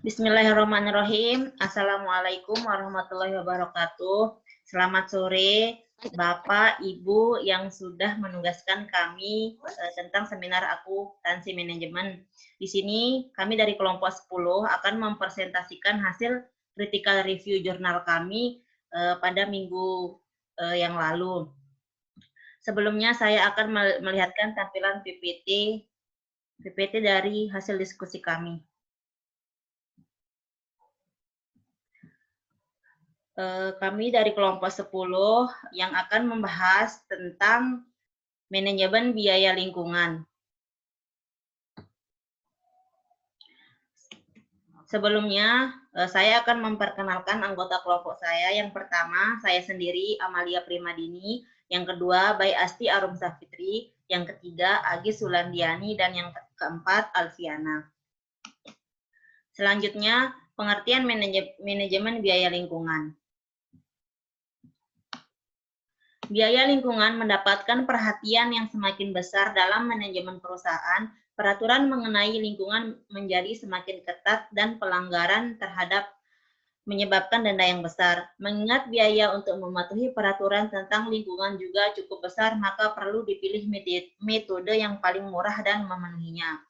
Bismillahirrahmanirrahim. Assalamualaikum warahmatullahi wabarakatuh. Selamat sore, Bapak, Ibu yang sudah menugaskan kami tentang seminar akuntansi manajemen. Di sini kami dari kelompok 10 akan mempresentasikan hasil critical review jurnal kami pada minggu yang lalu. Sebelumnya saya akan melihatkan tampilan PPT dari hasil diskusi kami. Kami dari kelompok 10 yang akan membahas tentang manajemen biaya lingkungan. Sebelumnya, saya akan memperkenalkan anggota kelompok saya. Yang pertama, saya sendiri, Amalia Primadini. Yang kedua, Bayi Asti Arum Safitri. Yang ketiga, Agis Sulandiani. Dan yang keempat, Alfiana. Selanjutnya, pengertian manajemen biaya lingkungan. Biaya lingkungan mendapatkan perhatian yang semakin besar dalam manajemen perusahaan. Peraturan mengenai lingkungan menjadi semakin ketat dan pelanggaran terhadap menyebabkan denda yang besar. Mengingat biaya untuk mematuhi peraturan tentang lingkungan juga cukup besar, maka perlu dipilih metode yang paling murah dan memenuhinya.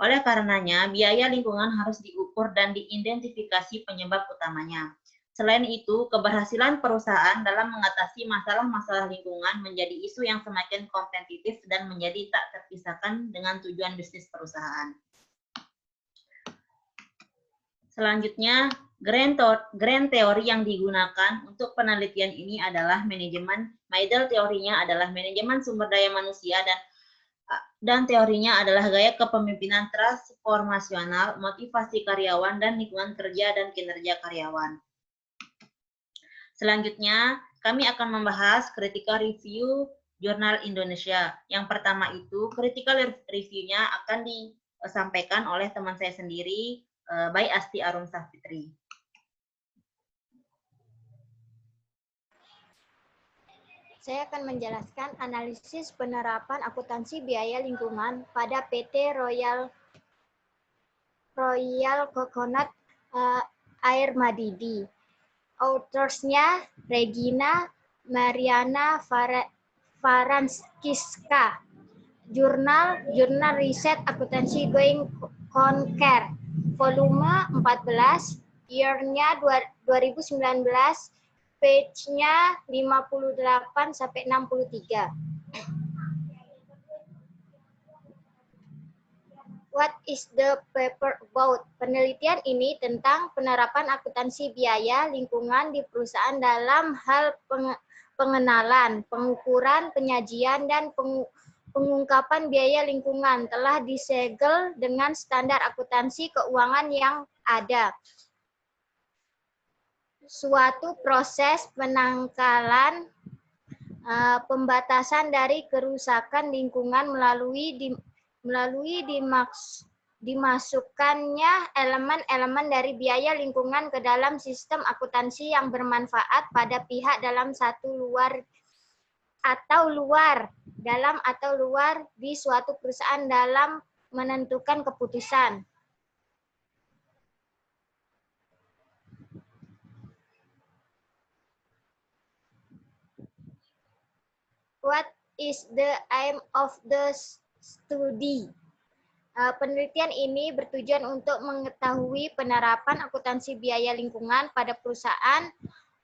Oleh karenanya, biaya lingkungan harus diukur dan diidentifikasi penyebab utamanya. Selain itu, keberhasilan perusahaan dalam mengatasi masalah-masalah lingkungan menjadi isu yang semakin kompetitif dan menjadi tak terpisahkan dengan tujuan bisnis perusahaan. Selanjutnya, grand teori yang digunakan untuk penelitian ini adalah manajemen. Middle teorinya adalah manajemen sumber daya manusia dan teorinya adalah gaya kepemimpinan transformasional, motivasi karyawan, dan lingkungan kerja dan kinerja karyawan. Selanjutnya, kami akan membahas critical review jurnal Indonesia. Yang pertama itu, critical review-nya akan disampaikan oleh teman saya sendiri, Bayi Asti Arum Safitri. Saya akan menjelaskan analisis penerapan akuntansi biaya lingkungan pada PT Royal Coconut Air Madidi. Autorsnya Regina Mariana Faranskiska. Jurnal Riset Akuntansi Going Concern. Volume 14, year-nya 2019, page-nya 58 sampai 63. What is the paper about? Penelitian ini tentang penerapan akuntansi biaya lingkungan di perusahaan dalam hal pengenalan, pengukuran, penyajian, dan pengungkapan biaya lingkungan telah disegel dengan standar akuntansi keuangan yang ada. Suatu proses penangkalan pembatasan dari kerusakan lingkungan melalui dimasukkannya elemen-elemen dari biaya lingkungan ke dalam sistem akuntansi yang bermanfaat pada pihak dalam dalam atau luar di suatu perusahaan dalam menentukan keputusan. What is the aim of the studi? Penelitian ini bertujuan untuk mengetahui penerapan akuntansi biaya lingkungan pada perusahaan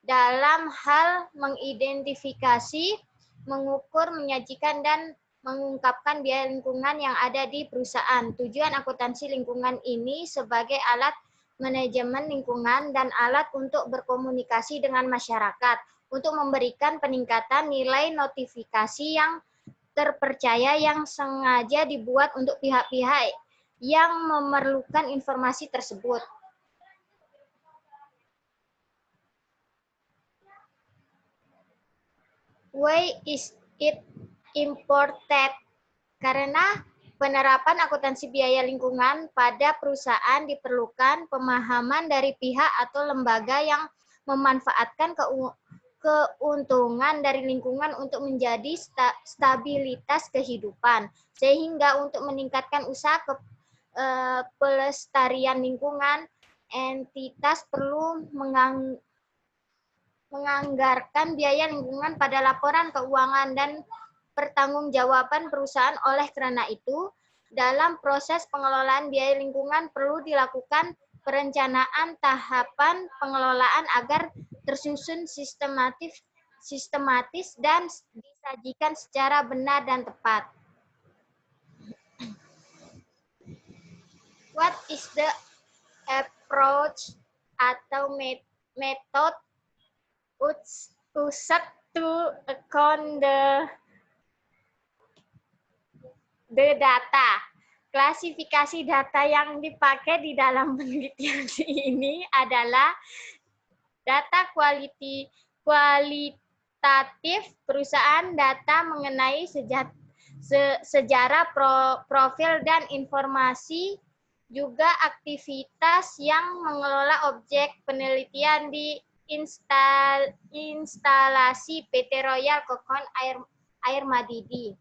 dalam hal mengidentifikasi, mengukur, menyajikan, dan mengungkapkan biaya lingkungan yang ada di perusahaan. Tujuan akuntansi lingkungan ini sebagai alat manajemen lingkungan dan alat untuk berkomunikasi dengan masyarakat, untuk memberikan peningkatan nilai notifikasi yang terpercaya yang sengaja dibuat untuk pihak-pihak yang memerlukan informasi tersebut. Why is it important? Karena penerapan akuntansi biaya lingkungan pada perusahaan diperlukan pemahaman dari pihak atau lembaga yang memanfaatkan keuntungan dari lingkungan untuk menjadi stabilitas kehidupan, sehingga untuk meningkatkan usaha pelestarian lingkungan, entitas perlu menganggarkan biaya lingkungan pada laporan keuangan dan pertanggungjawaban perusahaan. Oleh karena itu, dalam proses pengelolaan biaya lingkungan perlu dilakukan perencanaan tahapan pengelolaan agar tersusun sistematis dan disajikan secara benar dan tepat. What is the approach atau method used to account the data? Klasifikasi data yang dipakai di dalam penelitian ini adalah data kualitatif perusahaan, data mengenai sejarah profil dan informasi, juga aktivitas yang mengelola objek penelitian di instalasi PT Royal Kokon Air Madidi.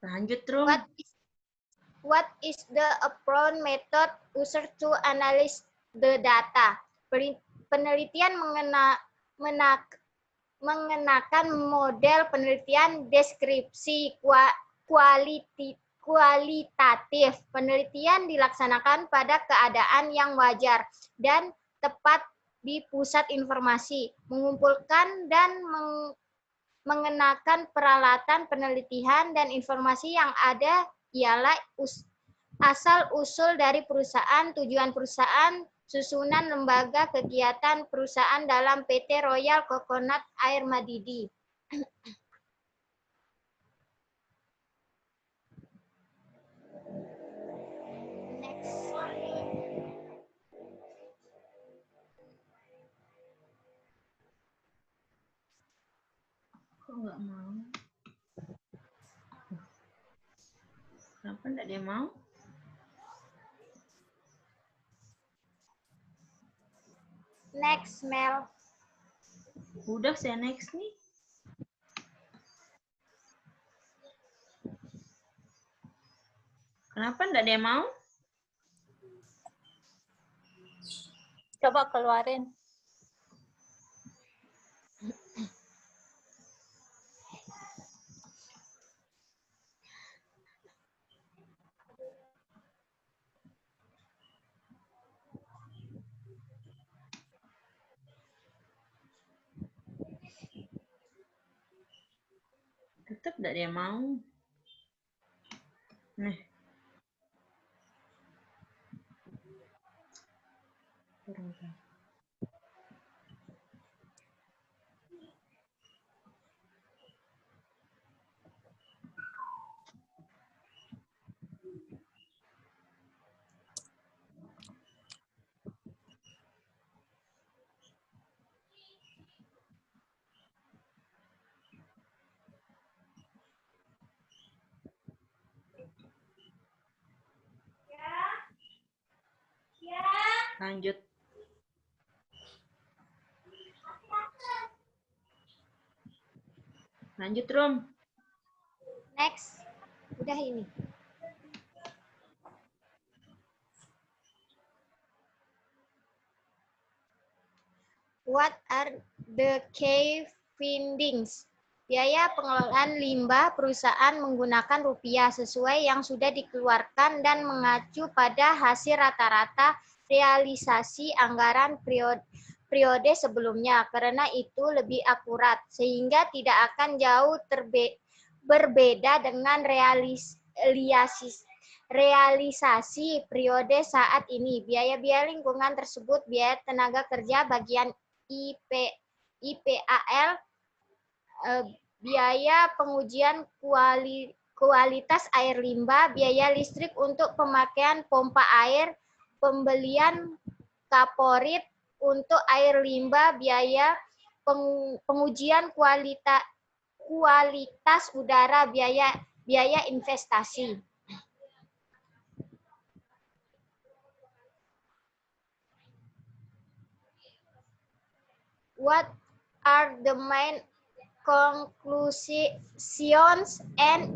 Lanjut, Rum. What is the approach method used to analyze the data? Penelitian mengenakan model penelitian deskripsi kualitatif. Penelitian dilaksanakan pada keadaan yang wajar dan tepat di pusat informasi, mengumpulkan dan mengenakan peralatan penelitian dan informasi yang ada ialah asal-usul dari perusahaan, tujuan perusahaan, susunan lembaga kegiatan perusahaan dalam PT Royal Coconut Air Madidi. Next. Kok nggak mau? Kenapa nggak dia mau? Next, Mel. Udah saya next nih. Kenapa nggak dia mau? Coba keluarin. Tetap nggak dia mau. Nih. Lanjut. Lanjut, Rum. Next. Udah ini. What are the key findings? Biaya pengelolaan limbah perusahaan menggunakan rupiah sesuai yang sudah dikeluarkan dan mengacu pada hasil rata-rata realisasi anggaran periode sebelumnya. Karena itu lebih akurat, sehingga tidak akan jauh berbeda dengan realisasi periode saat ini. Biaya-biaya lingkungan tersebut, biaya tenaga kerja bagian IPAL, biaya pengujian kualitas air limbah, biaya listrik untuk pemakaian pompa air, pembelian kaporit untuk air limbah, biaya pengujian kualitas udara, biaya investasi. What are the main conclusions and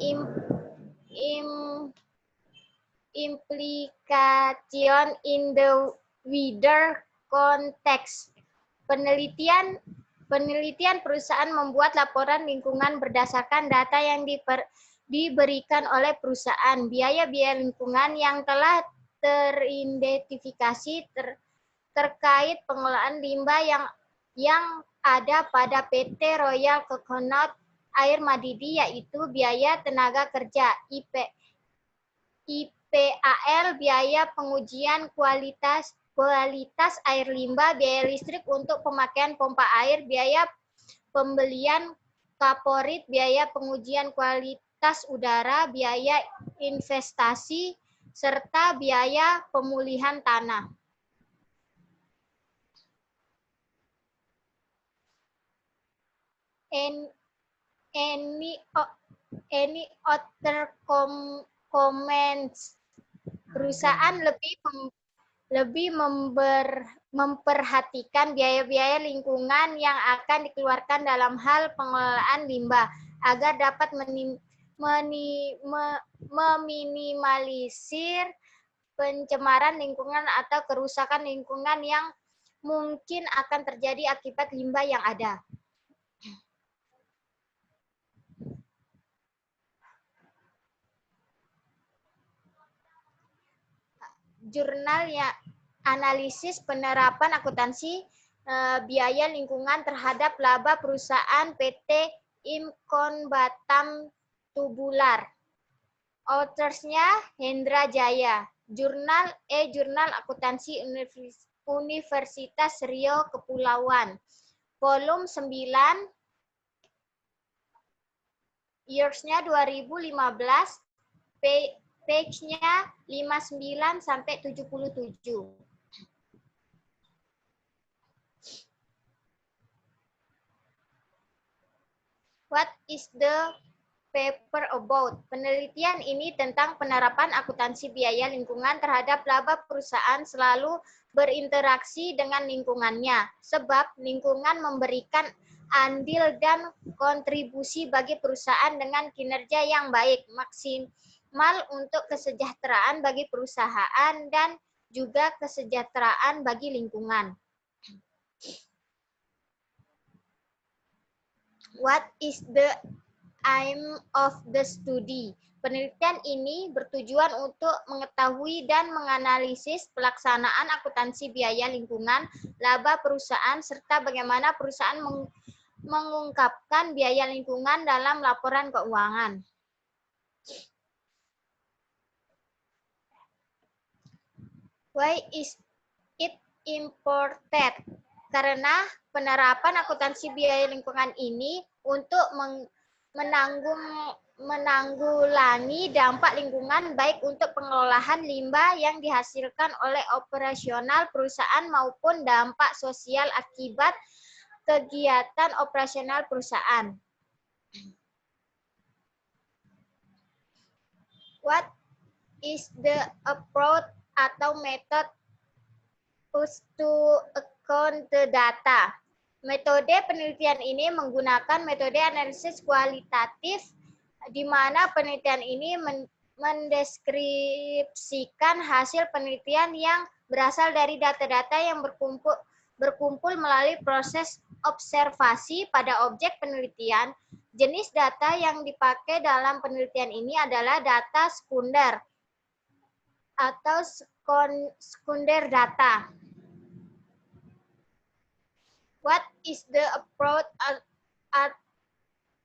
implication in the wider context? Penelitian perusahaan membuat laporan lingkungan berdasarkan data yang diberikan oleh perusahaan. Biaya-biaya lingkungan yang telah teridentifikasi terkait pengelolaan limbah yang ada pada PT Royal Coconut Air Madidi, yaitu biaya tenaga kerja, IPAL, biaya pengujian kualitas air limbah, biaya listrik untuk pemakaian pompa air, biaya pembelian kaporit, biaya pengujian kualitas udara, biaya investasi, serta biaya pemulihan tanah. Any other comments? Perusahaan lebih memperhatikan biaya-biaya lingkungan yang akan dikeluarkan dalam hal pengelolaan limbah agar dapat meminimalisir pencemaran lingkungan atau kerusakan lingkungan yang mungkin akan terjadi akibat limbah yang ada. Jurnal ya, analisis penerapan akuntansi biaya lingkungan terhadap laba perusahaan PT Imkon Batam Tubular. Autorsnya Hendra Jaya. Jurnal Akuntansi Universitas Riau Kepulauan. Volume 9. Years-nya 2015. Page-nya 59 sampai 77. What is the paper about? Penelitian ini tentang penerapan akuntansi biaya lingkungan terhadap laba perusahaan selalu berinteraksi dengan lingkungannya, sebab lingkungan memberikan andil dan kontribusi bagi perusahaan dengan kinerja yang baik, maksimal untuk kesejahteraan bagi perusahaan dan juga kesejahteraan bagi lingkungan. What is the aim of the study? Penelitian ini bertujuan untuk mengetahui dan menganalisis pelaksanaan akuntansi biaya lingkungan, laba perusahaan, serta bagaimana perusahaan mengungkapkan biaya lingkungan dalam laporan keuangan. Why is it important? Karena penerapan akuntansi biaya lingkungan ini untuk menanggulangi dampak lingkungan baik untuk pengelolaan limbah yang dihasilkan oleh operasional perusahaan maupun dampak sosial akibat kegiatan operasional perusahaan. What is the approach atau method used to account the data? Metode penelitian ini menggunakan metode analisis kualitatif, di mana penelitian ini mendeskripsikan hasil penelitian yang berasal dari data-data yang berkumpul melalui proses observasi pada objek penelitian. Jenis data yang dipakai dalam penelitian ini adalah data sekunder atau sekunder data. What is the approach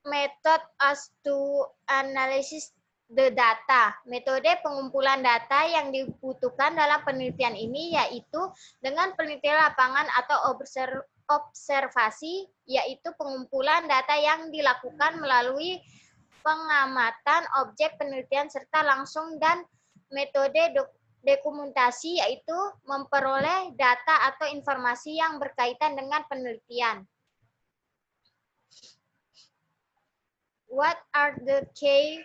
method as to analysis the data? Metode pengumpulan data yang dibutuhkan dalam penelitian ini yaitu dengan penelitian lapangan atau observasi, yaitu pengumpulan data yang dilakukan melalui pengamatan objek penelitian serta langsung, dan metode dokumentasi yaitu memperoleh data atau informasi yang berkaitan dengan penelitian. What are the key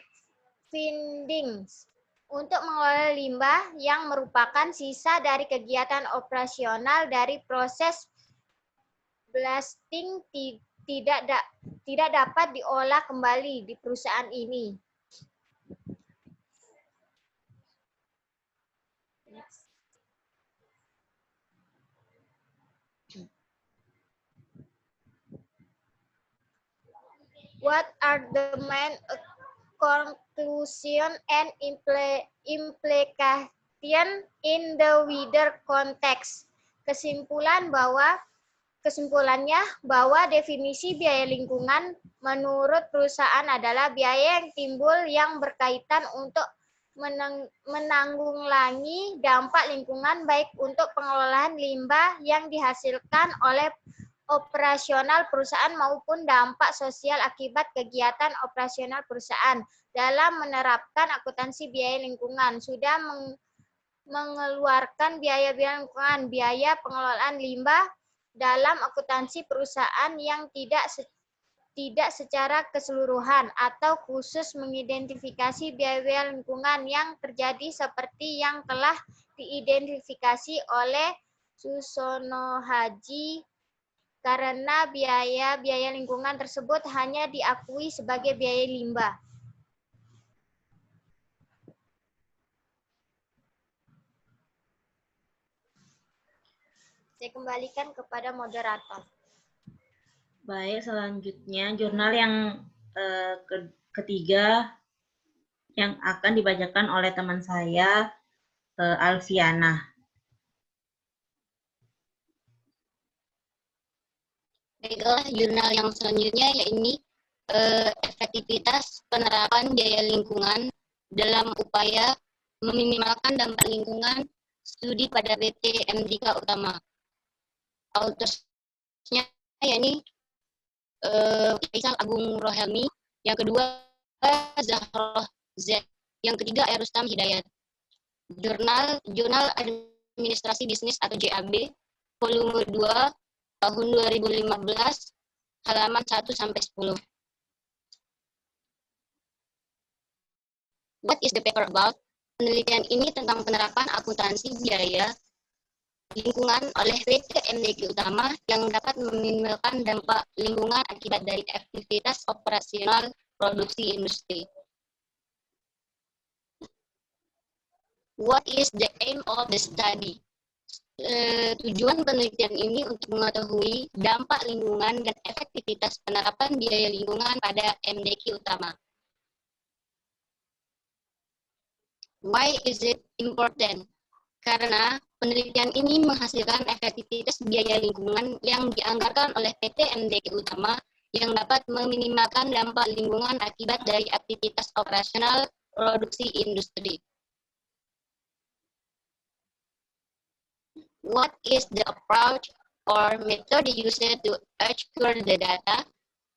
findings? Untuk mengelola limbah yang merupakan sisa dari kegiatan operasional dari proses blasting tidak dapat diolah kembali di perusahaan ini. What are the main conclusion and implication in the wider context? Kesimpulannya bahwa definisi biaya lingkungan menurut perusahaan adalah biaya yang timbul yang berkaitan untuk menanggulangi dampak lingkungan baik untuk pengelolaan limbah yang dihasilkan oleh operasional perusahaan maupun dampak sosial akibat kegiatan operasional perusahaan. Dalam menerapkan akuntansi biaya lingkungan, sudah mengeluarkan biaya lingkungan, biaya pengelolaan limbah dalam akuntansi perusahaan yang tidak secara keseluruhan atau khusus mengidentifikasi biaya lingkungan yang terjadi seperti yang telah diidentifikasi oleh Susono Haji, karena biaya lingkungan tersebut hanya diakui sebagai biaya limbah. Saya kembalikan kepada moderator. Baik, selanjutnya jurnal yang ketiga yang akan dibacakan oleh teman saya, Alfiana. Baiklah, jurnal yang selanjutnya yaitu efektivitas penerapan biaya lingkungan dalam upaya meminimalkan dampak lingkungan, studi pada PT MDK Utama. Autorsnya yakni Faisal Agung Rohelmi, yang kedua Zahroh Z, yang ketiga Erustam Hidayat. Jurnal Administrasi Bisnis atau JAB, volume 2, tahun 2015, halaman 1-10. What is the paper about? Penelitian ini tentang penerapan akuntansi biaya lingkungan oleh PT MDK Utama yang dapat meminimalkan dampak lingkungan akibat dari aktivitas operasional produksi industri. What is the aim of the study? Tujuan penelitian ini untuk mengetahui dampak lingkungan dan efektivitas penerapan biaya lingkungan pada MDK Utama. Why is it important? Karena penelitian ini menghasilkan efektivitas biaya lingkungan yang dianggarkan oleh PT MDK Utama yang dapat meminimalkan dampak lingkungan akibat dari aktivitas operasional produksi industri. What is the approach or method used to acquire the data?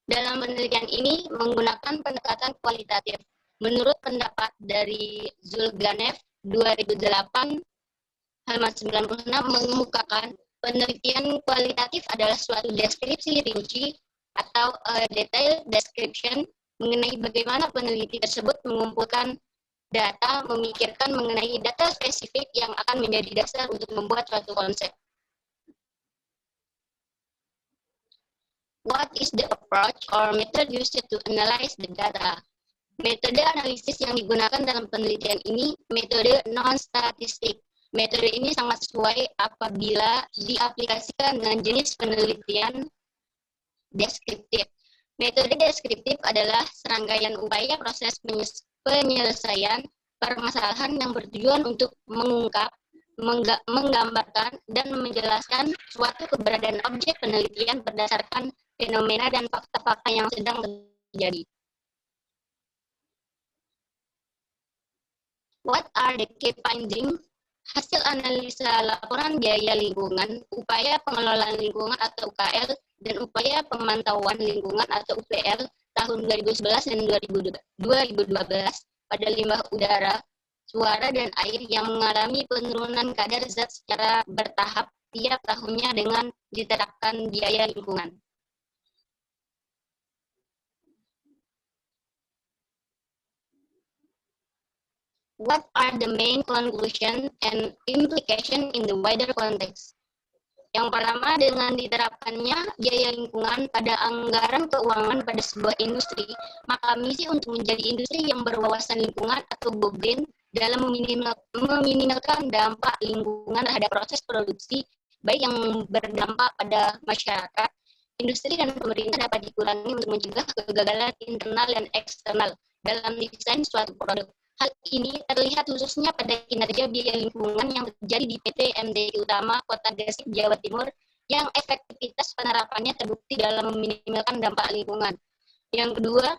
Dalam penelitian ini menggunakan pendekatan kualitatif. Menurut pendapat dari Zulganev 2008, halaman 96 mengemukakan penelitian kualitatif adalah suatu deskripsi rinci atau detail description mengenai bagaimana peneliti tersebut mengumpulkan data, memikirkan mengenai data spesifik yang akan menjadi dasar untuk membuat suatu konsep. What is the approach or method used to analyze the data? Metode analisis yang digunakan dalam penelitian ini metode non-statistik. Metode ini sangat sesuai apabila diaplikasikan dengan jenis penelitian deskriptif. Metode deskriptif adalah serangkaian upaya proses penyelesaian permasalahan yang bertujuan untuk mengungkap, menggambarkan, dan menjelaskan suatu keberadaan objek penelitian berdasarkan fenomena dan fakta-fakta yang sedang terjadi. What are the key findings? Hasil analisa laporan biaya lingkungan, upaya pengelolaan lingkungan atau UKL, dan upaya pemantauan lingkungan atau UPL tahun 2011 dan 2012 pada limbah udara, suara, dan air yang mengalami penurunan kadar zat secara bertahap tiap tahunnya dengan diterapkan biaya lingkungan. What are the main conclusion and implication in the wider context? Yang pertama, dengan diterapkannya biaya lingkungan pada anggaran keuangan pada sebuah industri, maka misi untuk menjadi industri yang berwawasan lingkungan atau go green dalam meminimalkan dampak lingkungan terhadap proses produksi, baik yang berdampak pada masyarakat, industri, dan pemerintah dapat dikurangi untuk mencegah kegagalan internal dan eksternal dalam desain suatu produk. Hal ini terlihat khususnya pada kinerja biaya lingkungan yang terjadi di PT MDI Utama Kota Gresik, Jawa Timur, yang efektivitas penerapannya terbukti dalam meminimalkan dampak lingkungan. Yang kedua,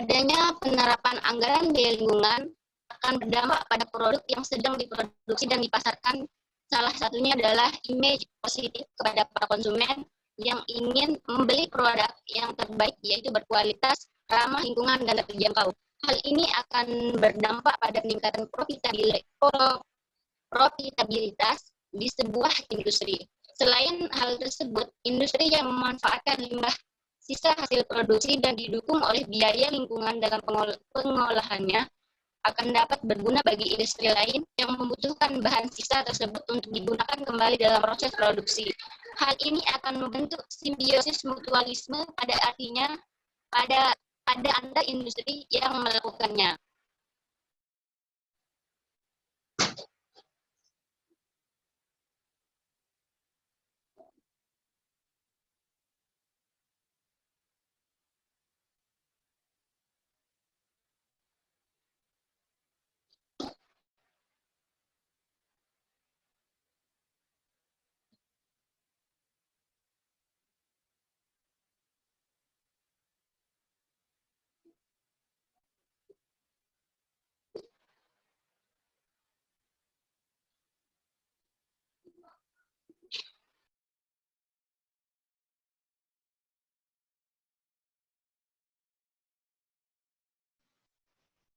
adanya penerapan anggaran biaya lingkungan akan berdampak pada produk yang sedang diproduksi dan dipasarkan. Salah satunya adalah image positif kepada para konsumen yang ingin membeli produk yang terbaik, yaitu berkualitas, ramah lingkungan, dan terjangkau. Hal ini akan berdampak pada peningkatan profitabilitas di sebuah industri. Selain hal tersebut, industri yang memanfaatkan limbah sisa hasil produksi dan didukung oleh biaya lingkungan dalam pengolahannya akan dapat berguna bagi industri lain yang membutuhkan bahan sisa tersebut untuk digunakan kembali dalam proses produksi. Hal ini akan membentuk simbiosis mutualisme, pada artinya pada antar industri yang melakukannya.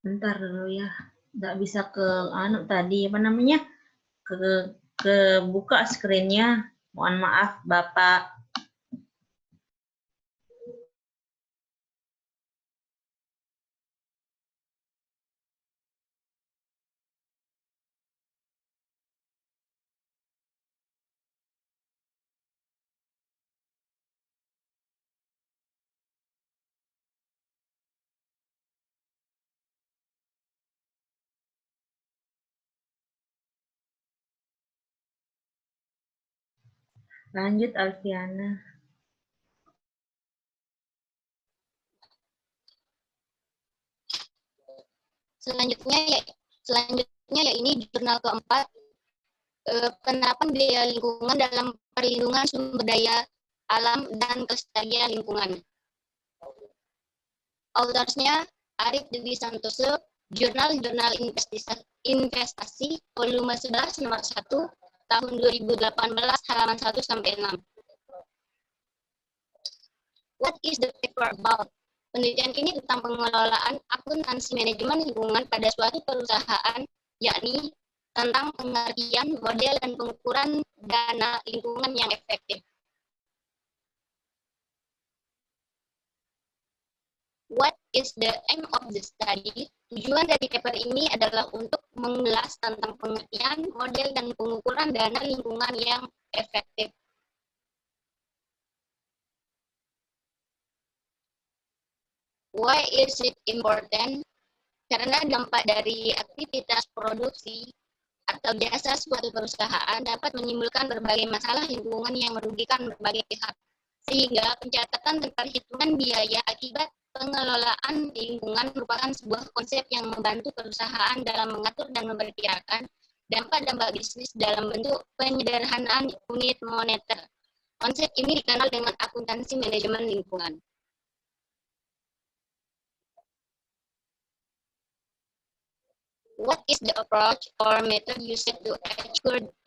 Bentar dulu ya, nggak bisa ke tadi apa namanya, ke buka screen-nya. Mohon maaf Bapak. Lanjut Alfiana. Selanjutnya ya ini jurnal keempat, penerapan biaya lingkungan dalam perlindungan sumber daya alam dan kelestarian lingkungan. Autorsnya Arif Dewi Santoso, Jurnal Investasi, volume 11, nomor 1, tahun 2018, halaman 1-6. What is the paper about? Penelitian ini tentang pengelolaan akuntansi manajemen lingkungan pada suatu perusahaan, yakni tentang pengertian, model, dan pengukuran dana lingkungan yang efektif. What is the aim of the study? Tujuan dari paper ini adalah untuk mengulas tentang pengertian, model, dan pengukuran dana lingkungan yang efektif. Why is it important? Karena dampak dari aktivitas produksi atau jasa suatu perusahaan dapat menimbulkan berbagai masalah lingkungan yang merugikan berbagai pihak. Sehingga pencatatan dan perhitungan biaya akibat pengelolaan lingkungan merupakan sebuah konsep yang membantu perusahaan dalam mengatur dan memperkirakan dampak-dampak bisnis dalam bentuk penyederhanaan unit moneter. Konsep ini dikenal dengan akuntansi manajemen lingkungan. What is the approach or method used to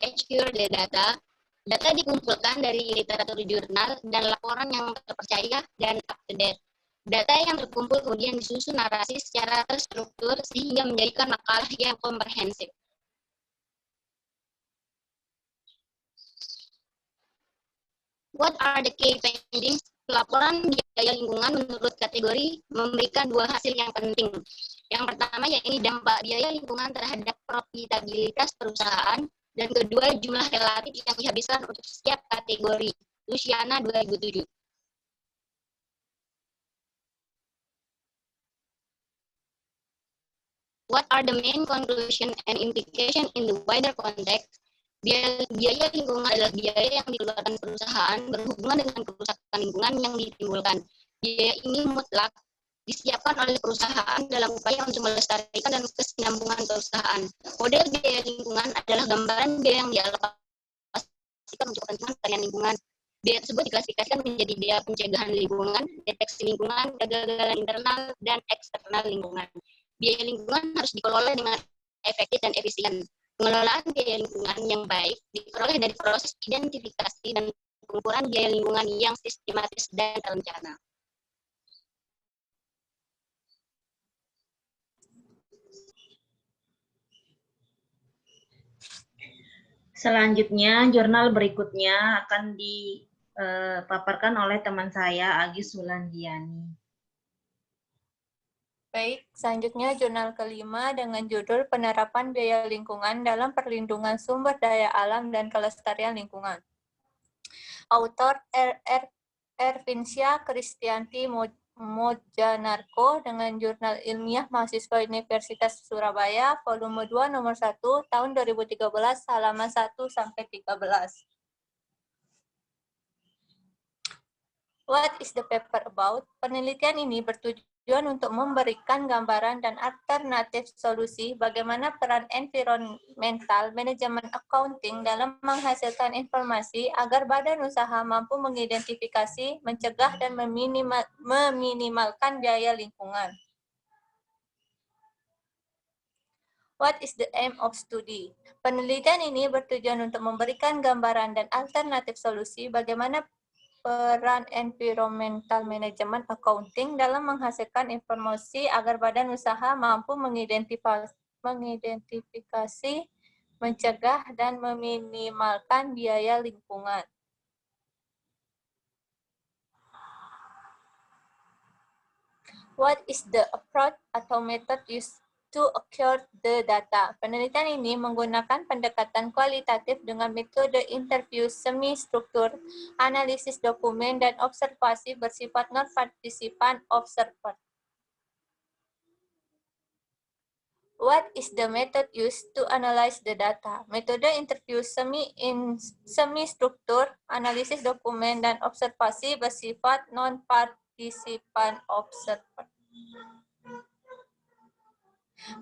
accrue the data? Data dikumpulkan dari literatur jurnal dan laporan yang terpercaya dan up-to-date. Data yang terkumpul kemudian disusun narasi secara terstruktur sehingga menjadikan makalah yang komprehensif. What are the key findings? Laporan biaya lingkungan menurut kategori memberikan dua hasil yang penting. Yang pertama yakni dampak biaya lingkungan terhadap profitabilitas perusahaan, Dan kedua, jumlah relatif yang dihabiskan untuk setiap kategori. Luciana 2007. What are the main conclusion and implication in the wider context? Biaya lingkungan adalah biaya yang dikeluarkan perusahaan berhubungan dengan kerusakan lingkungan yang ditimbulkan. Biaya ini mutlak disiapkan oleh perusahaan dalam upaya untuk melestarikan dan kesinambungan perusahaan. Model biaya lingkungan adalah gambaran biaya yang dialokasikan untuk kepentingan pelestarian lingkungan. Biaya tersebut diklasifikasikan menjadi biaya pencegahan lingkungan, deteksi lingkungan, kegagalan internal, dan eksternal lingkungan. Biaya lingkungan harus dikelola dengan efektif dan efisien. Pengelolaan biaya lingkungan yang baik diperoleh dari proses identifikasi dan pengukuran biaya lingkungan yang sistematis dan terencana. Selanjutnya, jurnal berikutnya akan dipaparkan oleh teman saya, Agis Sulandiani. Baik, selanjutnya jurnal kelima dengan judul Penerapan Biaya Lingkungan dalam Perlindungan Sumber Daya Alam dan Kelestarian Lingkungan. Autor Ervincia Kristianti Mojanarko dengan jurnal ilmiah mahasiswa Universitas Surabaya, volume 2 nomor 1 tahun 2013 halaman 1 sampai 13. What is the paper about? Penelitian ini bertujuan untuk memberikan gambaran dan alternatif solusi bagaimana peran environmental manajemen accounting dalam menghasilkan informasi agar badan usaha mampu mengidentifikasi, mencegah, dan meminimalkan biaya lingkungan. What is the aim of study? Penelitian ini bertujuan untuk memberikan gambaran dan alternatif solusi bagaimana peran environmental management accounting dalam menghasilkan informasi agar badan usaha mampu mengidentifikasi, mencegah, dan meminimalkan biaya lingkungan. What is the approach atau method used to acquire the data? Penelitian ini menggunakan pendekatan kualitatif dengan metode interview semi-struktur, analisis dokumen, dan observasi bersifat non-partisipan observer. What is the method used to analyze the data? Metode interview semi-struktur, analisis dokumen, dan observasi bersifat non-partisipan observer.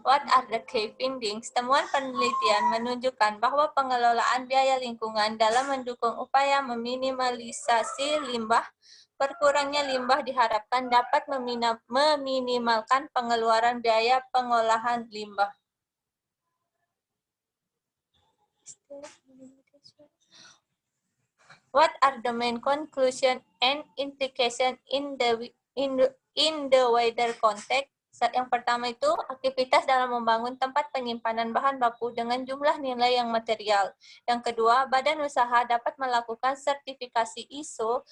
What are the key findings? Temuan penelitian menunjukkan bahwa pengelolaan biaya lingkungan dalam mendukung upaya meminimalisasi limbah, berkurangnya limbah diharapkan dapat meminimalkan pengeluaran biaya pengolahan limbah. What are the main conclusion and implication in the wider context? Yang pertama itu, aktivitas dalam membangun tempat penyimpanan bahan baku dengan jumlah nilai yang material. Yang kedua, badan usaha dapat melakukan sertifikasi ISO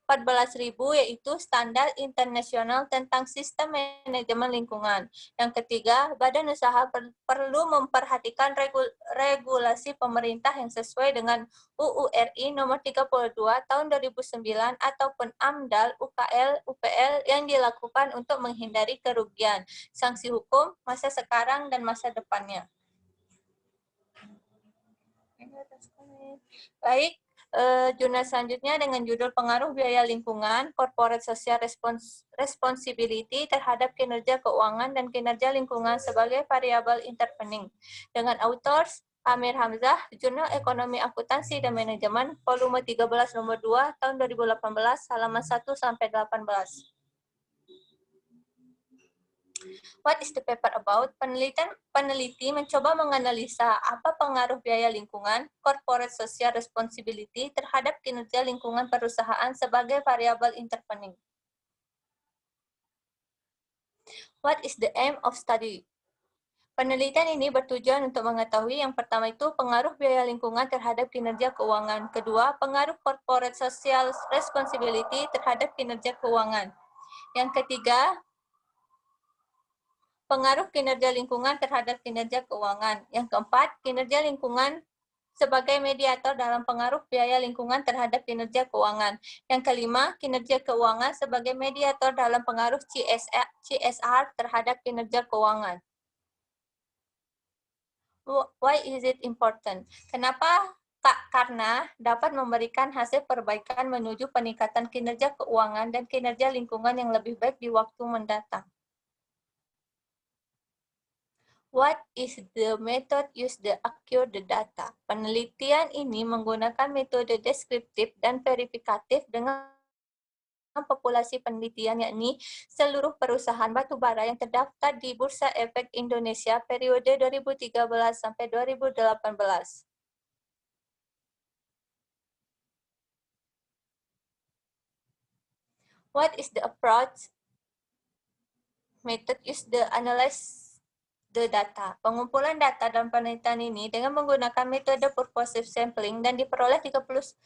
14.000 yaitu standar internasional tentang sistem manajemen lingkungan. Yang ketiga, badan usaha perlu memperhatikan regulasi pemerintah yang sesuai dengan UU RI nomor 32 tahun 2009 ataupun AMDAL, UKL, UPL yang dilakukan untuk menghindari kerugian, sanksi hukum, masa sekarang dan masa depannya. Baik. Jurnal selanjutnya dengan judul Pengaruh Biaya Lingkungan, Corporate Social Responsibility terhadap kinerja keuangan dan kinerja lingkungan sebagai variabel intervening. Dengan authors Amir Hamzah, Jurnal Ekonomi Akuntansi dan Manajemen, volume 13 nomor 2 tahun 2018, halaman 1 sampai 18. What is the paper about? Peneliti mencoba menganalisa apa pengaruh biaya lingkungan, corporate social responsibility terhadap kinerja lingkungan perusahaan sebagai variabel intervening. What is the aim of study? Penelitian ini bertujuan untuk mengetahui yang pertama itu pengaruh biaya lingkungan terhadap kinerja keuangan. Kedua, pengaruh corporate social responsibility terhadap kinerja keuangan. Yang ketiga, pengaruh kinerja lingkungan terhadap kinerja keuangan. Yang keempat, kinerja lingkungan sebagai mediator dalam pengaruh biaya lingkungan terhadap kinerja keuangan. Yang kelima, kinerja keuangan sebagai mediator dalam pengaruh CSR terhadap kinerja keuangan. Why is it important? Kenapa? Karena dapat memberikan hasil perbaikan menuju peningkatan kinerja keuangan dan kinerja lingkungan yang lebih baik di waktu mendatang. What is the method used to acquire the data? Penelitian ini menggunakan metode deskriptif dan verifikatif dengan populasi penelitian, yakni seluruh perusahaan batubara yang terdaftar di Bursa Efek Indonesia periode 2013 sampai 2018. What is the approach method used to analyze the data? Pengumpulan data dalam penelitian ini dengan menggunakan metode purposive sampling dan diperoleh 39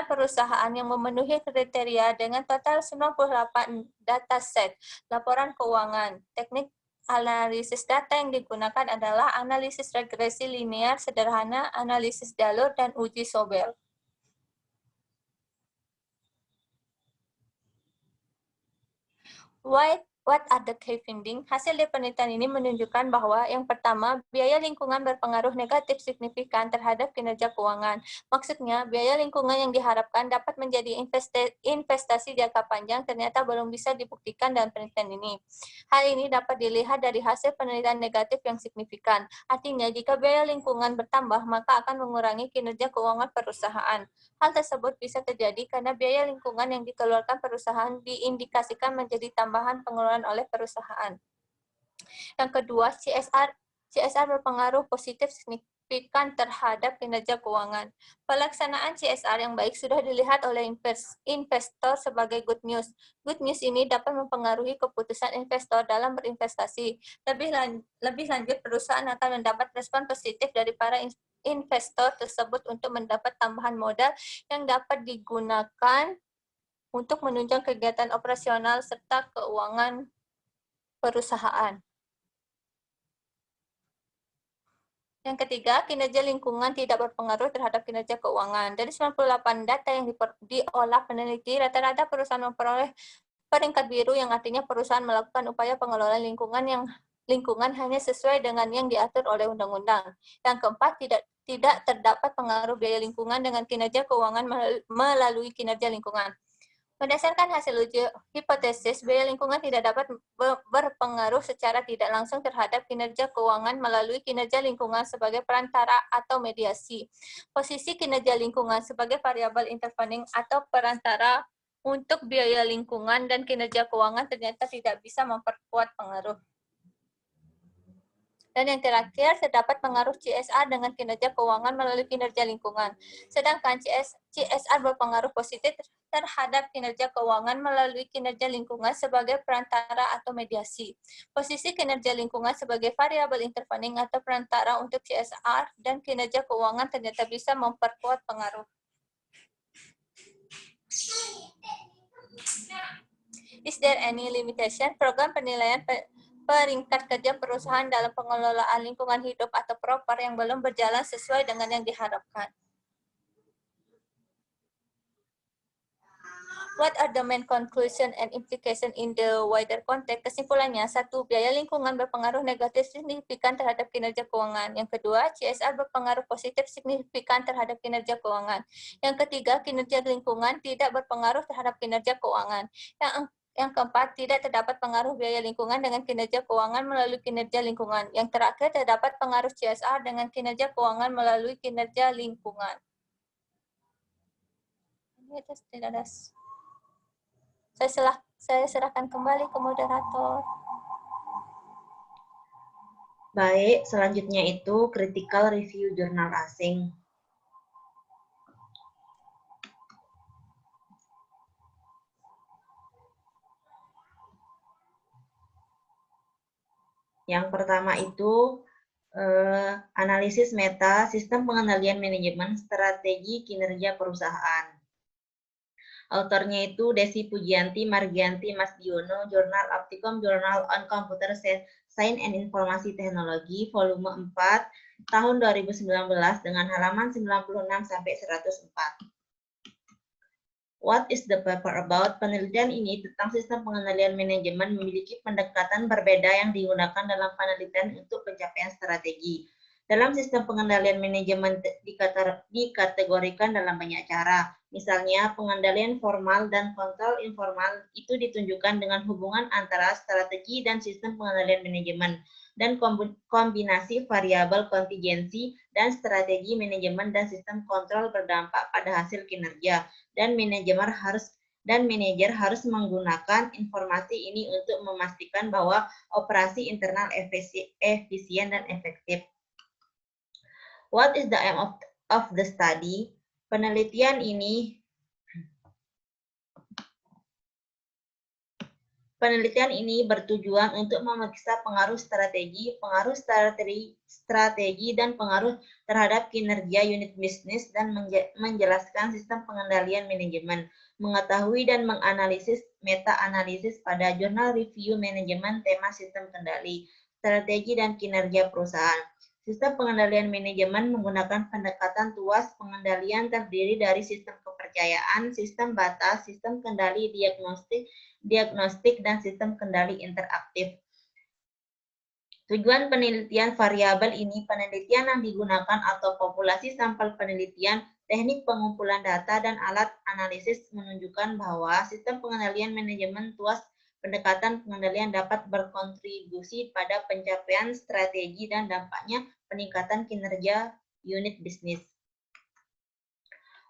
perusahaan yang memenuhi kriteria dengan total 98 dataset laporan keuangan. Teknik analisis data yang digunakan adalah analisis regresi linear sederhana, analisis jalur, dan uji Sobel. What are the key findings? Hasil dari penelitian ini menunjukkan bahwa yang pertama, biaya lingkungan berpengaruh negatif signifikan terhadap kinerja keuangan. Maksudnya, biaya lingkungan yang diharapkan dapat menjadi investasi jangka panjang ternyata belum bisa dibuktikan dalam penelitian ini. Hal ini dapat dilihat dari hasil penelitian negatif yang signifikan. Artinya, jika biaya lingkungan bertambah, maka akan mengurangi kinerja keuangan perusahaan. Hal tersebut bisa terjadi karena biaya lingkungan yang dikeluarkan perusahaan diindikasikan menjadi tambahan pengeluaran oleh perusahaan. Yang kedua, CSR berpengaruh positif signifikan terhadap kinerja keuangan. Pelaksanaan CSR yang baik sudah dilihat oleh investor sebagai good news. Good news ini dapat mempengaruhi keputusan investor dalam berinvestasi. Lebih lanjut, perusahaan akan mendapat respon positif dari para investor tersebut untuk mendapat tambahan modal yang dapat digunakan untuk menunjang kegiatan operasional serta keuangan perusahaan. Yang ketiga, kinerja lingkungan tidak berpengaruh terhadap kinerja keuangan. Dari 98 data yang diolah peneliti, rata-rata perusahaan memperoleh peringkat biru, yang artinya perusahaan melakukan upaya pengelolaan lingkungan hanya sesuai dengan yang diatur oleh undang-undang. Yang keempat, tidak terdapat pengaruh biaya lingkungan dengan kinerja keuangan melalui kinerja lingkungan. Berdasarkan hasil uji hipotesis, biaya lingkungan tidak dapat berpengaruh secara tidak langsung terhadap kinerja keuangan melalui kinerja lingkungan sebagai perantara atau mediasi. Posisi kinerja lingkungan sebagai variabel intervening atau perantara untuk biaya lingkungan dan kinerja keuangan ternyata tidak bisa memperkuat pengaruh. Dan yang terakhir, terdapat pengaruh CSR dengan kinerja keuangan melalui kinerja lingkungan. Sedangkan CSR berpengaruh positif terhadap kinerja keuangan melalui kinerja lingkungan sebagai perantara atau mediasi. Posisi kinerja lingkungan sebagai variabel intervening atau perantara untuk CSR dan kinerja keuangan ternyata bisa memperkuat pengaruh. Is there any limitation? Program penilaian peringkat kerja perusahaan dalam pengelolaan lingkungan hidup atau proper yang belum berjalan sesuai dengan yang diharapkan. What are the main conclusion and implication in the wider context? Kesimpulannya, satu, biaya lingkungan berpengaruh negatif signifikan terhadap kinerja keuangan. Yang kedua, CSR berpengaruh positif signifikan terhadap kinerja keuangan. Yang ketiga, kinerja lingkungan tidak berpengaruh terhadap kinerja keuangan. Yang keempat, tidak terdapat pengaruh biaya lingkungan dengan kinerja keuangan melalui kinerja lingkungan. Yang terakhir, terdapat pengaruh CSR dengan kinerja keuangan melalui kinerja lingkungan. Saya serahkan kembali ke moderator. Baik, selanjutnya itu critical review jurnal asing. Yang pertama itu analisis meta, sistem pengendalian manajemen strategi kinerja perusahaan. Autornya itu Desi Pujianti, Margianti, Mas Diono, Jurnal Aptikom, Journal on Computer Science and Informasi Teknologi, volume 4, tahun 2019 dengan halaman 96 sampai 104. What is the paper about? Penelitian ini tentang sistem pengendalian manajemen memiliki pendekatan berbeda yang digunakan dalam penelitian untuk pencapaian strategi. Dalam sistem pengendalian manajemen dikategorikan dalam banyak cara. Misalnya, pengendalian formal dan kontrol informal itu ditunjukkan dengan hubungan antara strategi dan sistem pengendalian manajemen, dan kombinasi variabel kontingensi dan strategi manajemen dan sistem kontrol berdampak pada hasil kinerja. Dan manajer harus menggunakan informasi ini untuk memastikan bahwa operasi internal efisien dan efektif. What is the aim of the study? Penelitian ini bertujuan untuk memeriksa pengaruh strategi, dan pengaruh terhadap kinerja unit bisnis dan menjelaskan sistem pengendalian manajemen, mengetahui dan menganalisis meta-analisis pada jurnal review manajemen tema sistem kendali, strategi dan kinerja perusahaan. Sistem pengendalian manajemen menggunakan pendekatan tuas pengendalian terdiri dari sistem kepercayaan, sistem batas, sistem kendali diagnostik, dan sistem kendali interaktif. Tujuan penelitian variabel ini penelitian yang digunakan atau populasi sampel penelitian, teknik pengumpulan data, dan alat analisis menunjukkan bahwa sistem pengendalian manajemen tuas pendekatan pengendalian dapat berkontribusi pada pencapaian strategi dan dampaknya peningkatan kinerja unit bisnis.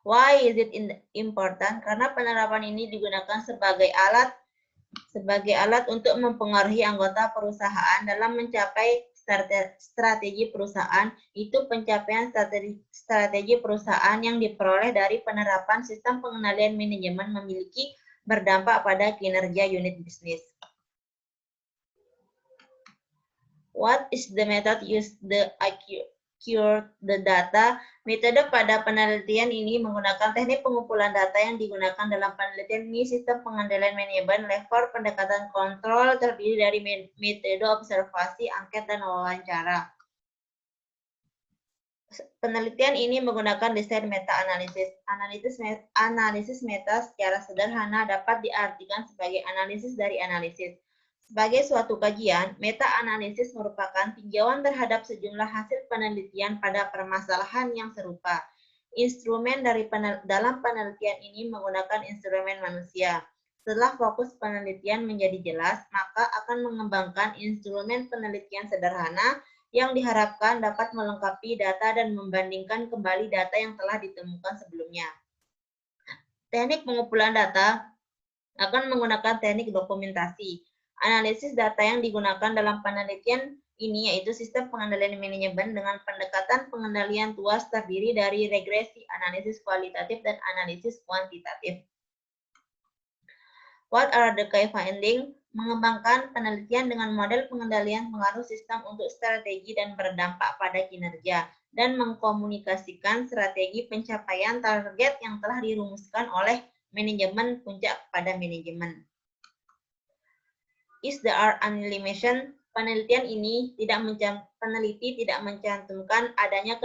Why is it important? Karena penerapan ini digunakan sebagai alat untuk mempengaruhi anggota perusahaan dalam mencapai strategi perusahaan. Itu pencapaian strategi perusahaan yang diperoleh dari penerapan sistem pengendalian manajemen memiliki berdampak pada kinerja unit bisnis. What is the method used to accrue the data? Metode pada penelitian ini menggunakan teknik pengumpulan data yang digunakan dalam penelitian ini sistem pengendalian manajemen level pendekatan kontrol terdiri dari metode observasi, angket, dan wawancara. Penelitian ini menggunakan desain meta-analisis. Analisis meta secara sederhana dapat diartikan sebagai analisis dari analisis. Sebagai suatu kajian, meta-analisis merupakan tinjauan terhadap sejumlah hasil penelitian pada permasalahan yang serupa. Instrumen dalam penelitian ini menggunakan instrumen manusia. Setelah fokus penelitian menjadi jelas, maka akan mengembangkan instrumen penelitian sederhana yang diharapkan dapat melengkapi data dan membandingkan kembali data yang telah ditemukan sebelumnya. Teknik pengumpulan data akan menggunakan teknik dokumentasi. Analisis data yang digunakan dalam penelitian ini yaitu sistem pengendalian manajemen dengan pendekatan pengendalian tuas terdiri dari regresi, analisis kualitatif, dan analisis kuantitatif. What are the key findings? Mengembangkan penelitian dengan model pengendalian pengaruh sistem untuk strategi dan berdampak pada kinerja, dan mengkomunikasikan strategi pencapaian target yang telah dirumuskan oleh manajemen puncak pada manajemen. Is there are any limitation? Penelitian ini peneliti tidak mencantumkan adanya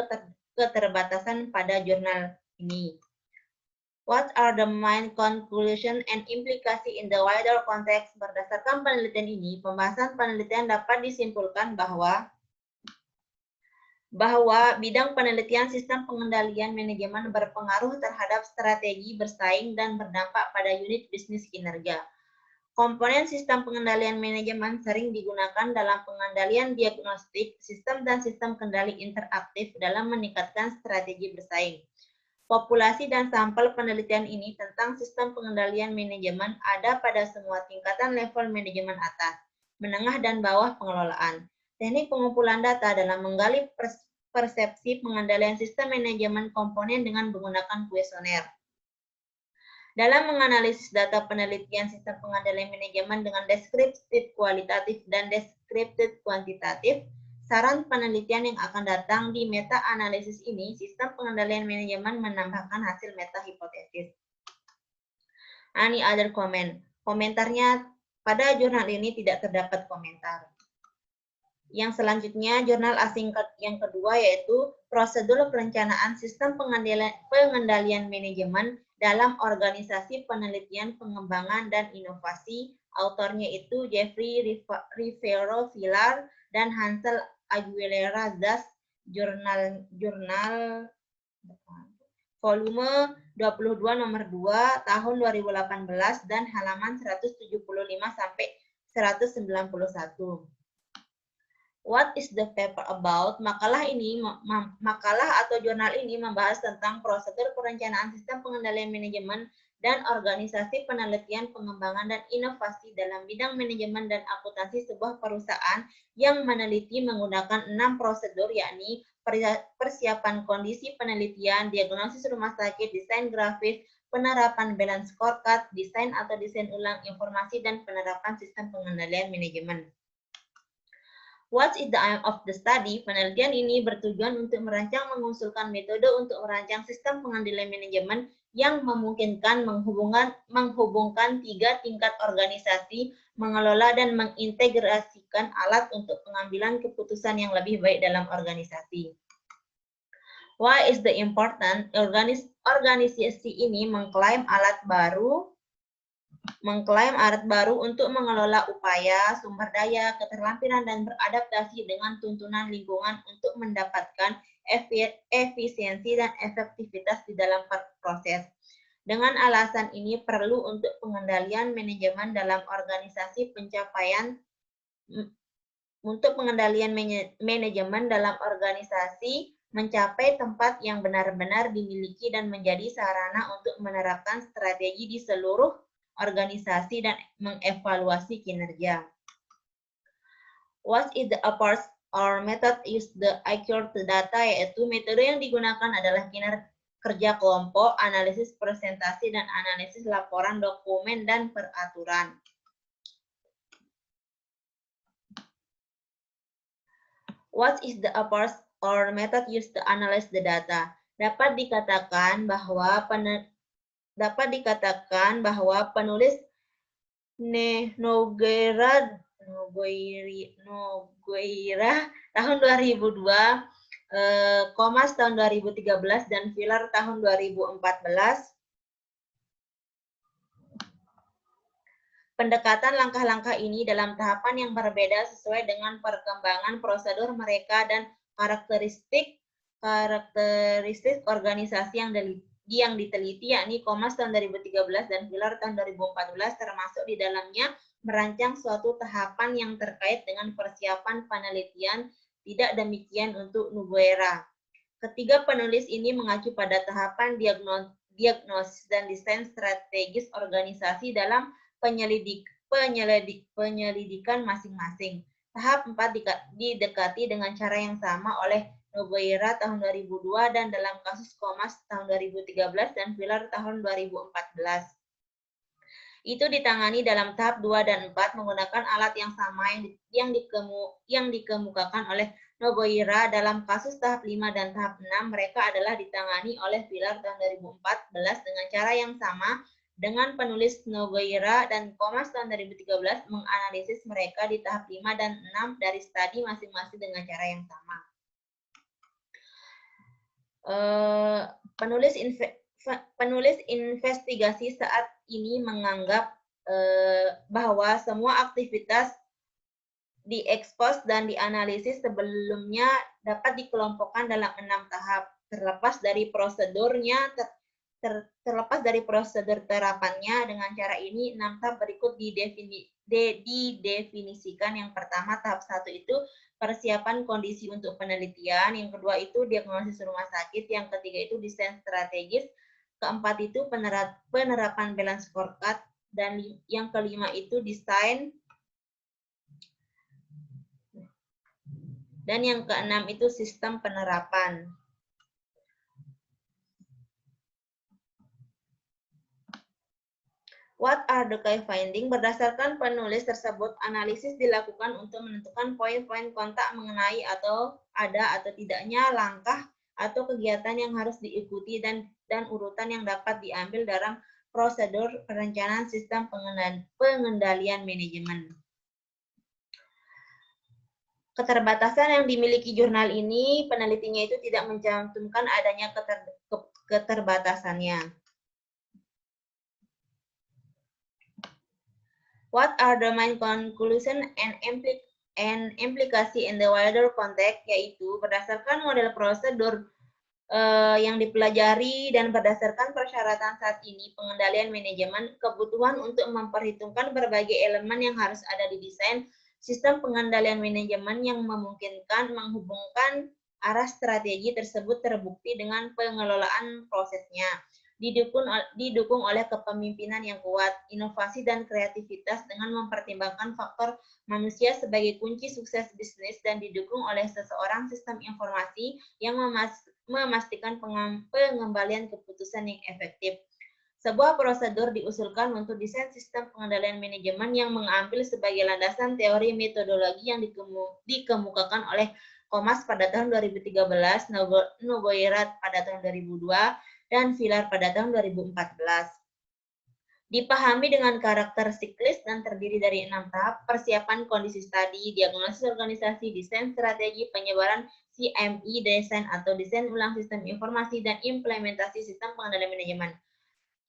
keterbatasan pada jurnal ini. What are the main conclusion and implication in the wider context? Berdasarkan penelitian ini, pembahasan penelitian dapat disimpulkan bahwa bidang penelitian sistem pengendalian manajemen berpengaruh terhadap strategi bersaing dan berdampak pada unit bisnis kinerja. Komponen sistem pengendalian manajemen sering digunakan dalam pengendalian diagnostik, sistem dan sistem kendali interaktif dalam meningkatkan strategi bersaing. Populasi dan sampel penelitian ini tentang sistem pengendalian manajemen ada pada semua tingkatan level manajemen atas, menengah, dan bawah pengelolaan. Teknik pengumpulan data dalam menggali persepsi pengendalian sistem manajemen komponen dengan menggunakan kuesioner. Dalam menganalisis data penelitian sistem pengendalian manajemen dengan deskriptif kualitatif dan deskriptif kuantitatif, saran penelitian yang akan datang di meta-analisis ini, sistem pengendalian manajemen menambahkan hasil meta-hipotesis. Any other comment? Komentarnya pada jurnal ini tidak terdapat komentar. Yang selanjutnya, jurnal asing yang kedua yaitu prosedur perencanaan sistem pengendalian manajemen dalam organisasi penelitian pengembangan dan inovasi. Autornya itu Jeffrey Rivero Villar dan Hansel Aguilera Das, jurnal volume 22 nomor 2 tahun 2018 dan halaman 175 sampai 191. What is the paper about? Makalah atau jurnal ini membahas tentang prosedur perencanaan sistem pengendalian manajemen dan organisasi penelitian pengembangan dan inovasi dalam bidang manajemen dan akuntansi sebuah perusahaan yang meneliti menggunakan 6 prosedur, yakni persiapan kondisi penelitian, diagnosis rumah sakit, desain grafis, penerapan balance scorecard, desain atau desain ulang informasi, dan penerapan sistem pengendalian manajemen. What is the aim of the study? Penelitian ini bertujuan untuk merancang mengusulkan metode untuk merancang sistem pengendalian manajemen yang memungkinkan menghubungkan 3 tingkat organisasi, mengelola dan mengintegrasikan alat untuk pengambilan keputusan yang lebih baik dalam organisasi. Why is the important? Organisasi ini mengklaim alat baru untuk mengelola upaya, sumber daya, keterampilan, dan beradaptasi dengan tuntunan lingkungan untuk mendapatkan efisiensi dan efektivitas di dalam proses. Dengan alasan ini perlu untuk pengendalian manajemen dalam organisasi mencapai tempat yang benar-benar dimiliki dan menjadi sarana untuk menerapkan strategi di seluruh organisasi dan mengevaluasi kinerja. What is the approach or method used the accurate data? Yaitu metode yang digunakan adalah kerja kelompok, analisis presentasi, dan analisis laporan, dokumen, dan peraturan. What is the approach or method used to analyze the data? Dapat dikatakan bahwa penulis Nogueira tahun 2002, Comas tahun 2013, dan Villar tahun 2014. Pendekatan langkah-langkah ini dalam tahapan yang berbeda sesuai dengan perkembangan prosedur mereka dan karakteristik organisasi yang diteliti, yakni Comas tahun 2013 dan Villar tahun 2014, termasuk di dalamnya merancang suatu tahapan yang terkait dengan persiapan penelitian. Tidak demikian untuk Nogueira. Ketiga penulis ini mengacu pada tahapan diagnosis dan desain strategis organisasi dalam penyelidikan masing-masing. Tahap 4 didekati dengan cara yang sama oleh Nogueira tahun 2002 dan dalam kasus Comas tahun 2013 dan Villar tahun 2014. Itu ditangani dalam tahap 2 dan 4 menggunakan alat yang sama yang dikemukakan oleh Nogueira. Dalam kasus tahap 5 dan tahap 6 mereka adalah ditangani oleh Villar tahun 2014 dengan cara yang sama dengan penulis Nogueira, dan Comas tahun 2013 menganalisis mereka di tahap 5 dan 6 dari studi masing-masing dengan cara yang sama. Penulis investigasi saat ini menganggap bahwa semua aktivitas diekspos dan dianalisis sebelumnya dapat dikelompokkan dalam 6 tahap, terlepas dari prosedur terapannya. Dengan cara ini 6 tahap berikut didefinisikan. Yang pertama, tahap 1 itu persiapan kondisi untuk penelitian, yang kedua itu diagnosis rumah sakit, yang ketiga itu desain strategis, keempat itu penerapan balance scorecard, dan yang kelima itu desain, dan yang keenam itu sistem penerapan. What are the key findings? Berdasarkan penulis tersebut, analisis dilakukan untuk menentukan poin-poin kontak mengenai ada atau tidaknya langkah atau kegiatan yang harus diikuti dan urutan yang dapat diambil dalam prosedur perencanaan sistem pengendalian manajemen. keterbatasan yang dimiliki jurnal ini, penelitinya itu tidak mencantumkan adanya keterbatasannya. What are the main conclusion and implikasi in the wider context, yaitu berdasarkan model prosedur yang dipelajari dan berdasarkan persyaratan saat ini, pengendalian manajemen, kebutuhan untuk memperhitungkan berbagai elemen yang harus ada di desain sistem pengendalian manajemen yang memungkinkan menghubungkan arah strategi tersebut terbukti dengan pengelolaan prosesnya. Didukung oleh kepemimpinan yang kuat, inovasi dan kreativitas dengan mempertimbangkan faktor manusia sebagai kunci sukses bisnis dan didukung oleh seseorang sistem informasi yang memastikan pengembalian keputusan yang efektif. Sebuah prosedur diusulkan untuk desain sistem pengendalian manajemen yang mengambil sebagai landasan teori metodologi yang dikemukakan oleh Komas pada tahun 2013, Nogoirat pada tahun 2002, dan Villar pada tahun 2014. Dipahami dengan karakter siklis dan terdiri dari 6 tahap: persiapan kondisi studi, diagnosis organisasi, desain strategi, penyebaran CMI, desain atau desain ulang sistem informasi, dan implementasi sistem pengendalian manajemen.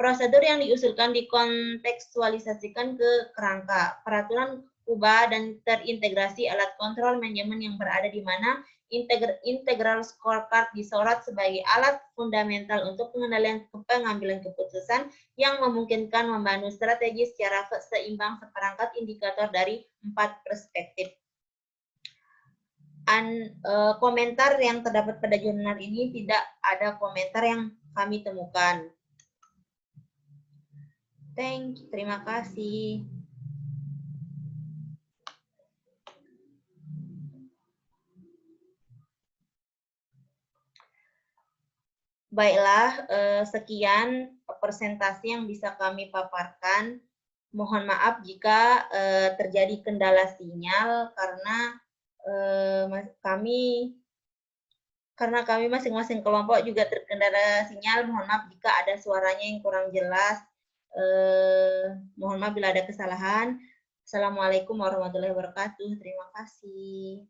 Prosedur yang diusulkan dikontekstualisasikan ke kerangka, peraturan kubah, dan terintegrasi alat kontrol manajemen yang berada di mana integral scorecard disorot sebagai alat fundamental untuk pengambilan keputusan yang memungkinkan membangun strategi secara seimbang seperangkat indikator dari 4 perspektif. Komentar yang terdapat pada jurnal ini tidak ada komentar yang kami temukan. Terima kasih. Baiklah, sekian presentasi yang bisa kami paparkan. Mohon maaf jika terjadi kendala sinyal karena kami masing-masing kelompok juga terkendala sinyal. Mohon maaf jika ada suaranya yang kurang jelas. Mohon maaf bila ada kesalahan. Assalamualaikum warahmatullahi wabarakatuh. Terima kasih.